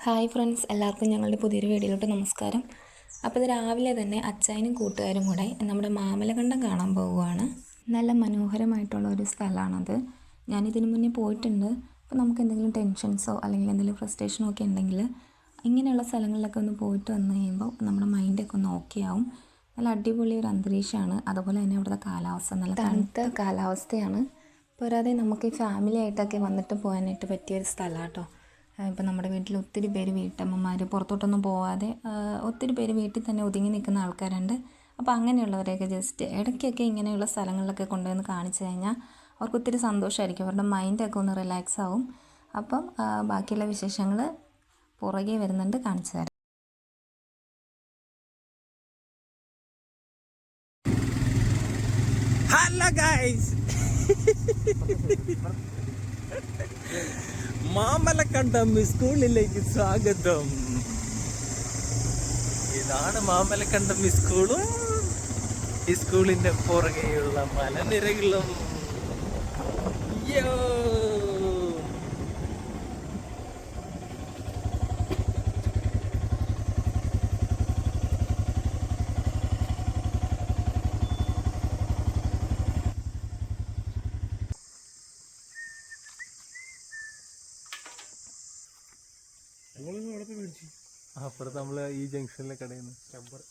Hi friends, എല്ലാവർക്കും ഞങ്ങളുടെ പുതിയൊരു വീഡിയോയിലോട്ട് നമസ്കാരം. അപ്പോൾ ഇത് രാവിലെ തന്നെ അച്ചായനും കൂട്ടുകാരും കൂടെ നമ്മുടെ മാമലകണ്ടം കാണാൻ പോവുകയാണ്. നല്ല മനോഹരമായിട്ടുള്ള ഒരു സ്ഥലമാണത്. ഞാനിതിനു മുന്നേ പോയിട്ടുണ്ട്. അപ്പോൾ നമുക്ക് എന്തെങ്കിലും ടെൻഷൻസോ അല്ലെങ്കിൽ എന്തെങ്കിലും ഫ്രസ്ട്രേഷനോ ഒക്കെ ഉണ്ടെങ്കിൽ ഇങ്ങനെയുള്ള സ്ഥലങ്ങളിലൊക്കെ ഒന്ന് പോയിട്ട് വന്നു കഴിയുമ്പോൾ നമ്മുടെ മൈൻഡൊക്കെ ഒന്ന് ഓക്കെ ആവും. നല്ല അടിപൊളി ഒരു അന്തരീക്ഷമാണ്. അതുപോലെ തന്നെ അവിടുത്തെ കാലാവസ്ഥ നല്ല തണുത്ത കാലാവസ്ഥയാണ്. പോരാതെ നമുക്ക് ഈ ഫാമിലി ആയിട്ടൊക്കെ വന്നിട്ട് പോകാനായിട്ട് പറ്റിയൊരു സ്ഥലമാണ് കേട്ടോ. ഇപ്പം നമ്മുടെ വീട്ടിൽ ഒത്തിരി പേര് വീട്ടമ്മമാർ പുറത്തോട്ടൊന്നും പോവാതെ ഒത്തിരി പേര് വീട്ടിൽ തന്നെ ഒതുങ്ങി നിൽക്കുന്ന ആൾക്കാരുണ്ട്. അപ്പോൾ അങ്ങനെയുള്ളവരെയൊക്കെ ജസ്റ്റ് ഇടയ്ക്കൊക്കെ ഇങ്ങനെയുള്ള സ്ഥലങ്ങളിലൊക്കെ കൊണ്ടുവന്ന് കാണിച്ചു കഴിഞ്ഞാൽ അവർക്ക് ഒത്തിരി സന്തോഷമായിരിക്കും. അവരുടെ മൈൻഡൊക്കെ ഒന്ന് റിലാക്സ് ആവും. അപ്പം ബാക്കിയുള്ള വിശേഷങ്ങൾ പുറകെ വരുന്നുണ്ട്, കാണിച്ചു തരാം. ഹലോ ഗൈസ്, മാമലക്കണ്ടം സ്കൂളിലേക്ക് സ്വാഗതം. ഇതാണ് മാമലക്കണ്ടം സ്കൂളും ഈ സ്കൂളിന്റെ പുറകെയുള്ള മലനിരകളും. അപ്പുറത്ത് നമ്മള് ഈ ജംഗ്ഷനിലെ കടയിൽ നിന്ന് നമ്പർ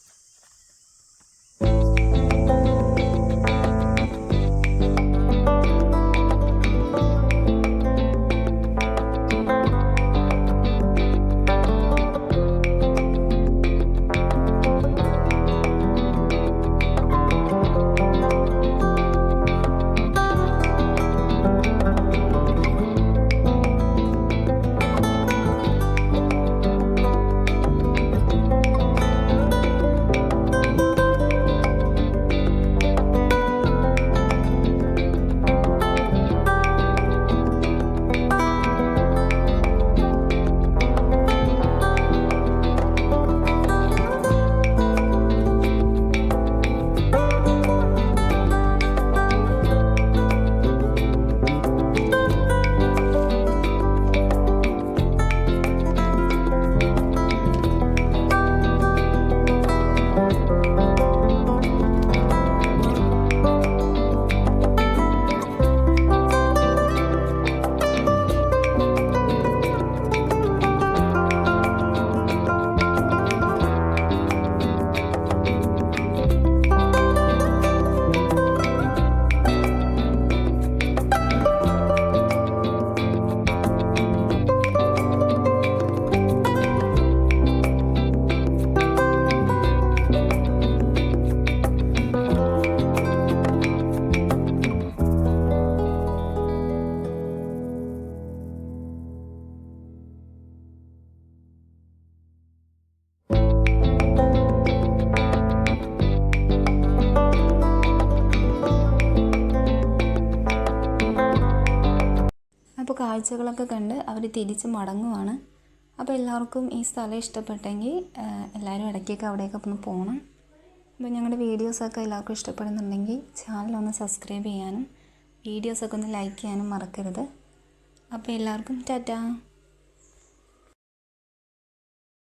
അപ്പോൾ കാഴ്ചകളൊക്കെ കണ്ട് അവർ തിരിച്ച് മടങ്ങുവാണ്. അപ്പോൾ എല്ലാവർക്കും ഈ സ്ഥലം ഇഷ്ടപ്പെട്ടെങ്കിൽ എല്ലാവരും ഇടയ്ക്കൊക്കെ അവിടെയൊക്കെ ഒന്ന് പോകണം. അപ്പോൾ ഞങ്ങളുടെ വീഡിയോസൊക്കെ എല്ലാവർക്കും ഇഷ്ടപ്പെടുന്നുണ്ടെങ്കിൽ ചാനലൊന്ന് സബ്സ്ക്രൈബ് ചെയ്യാനും വീഡിയോസൊക്കെ ഒന്ന് ലൈക്ക് ചെയ്യാനും മറക്കരുത്. അപ്പോൾ എല്ലാവർക്കും ടാറ്റാ.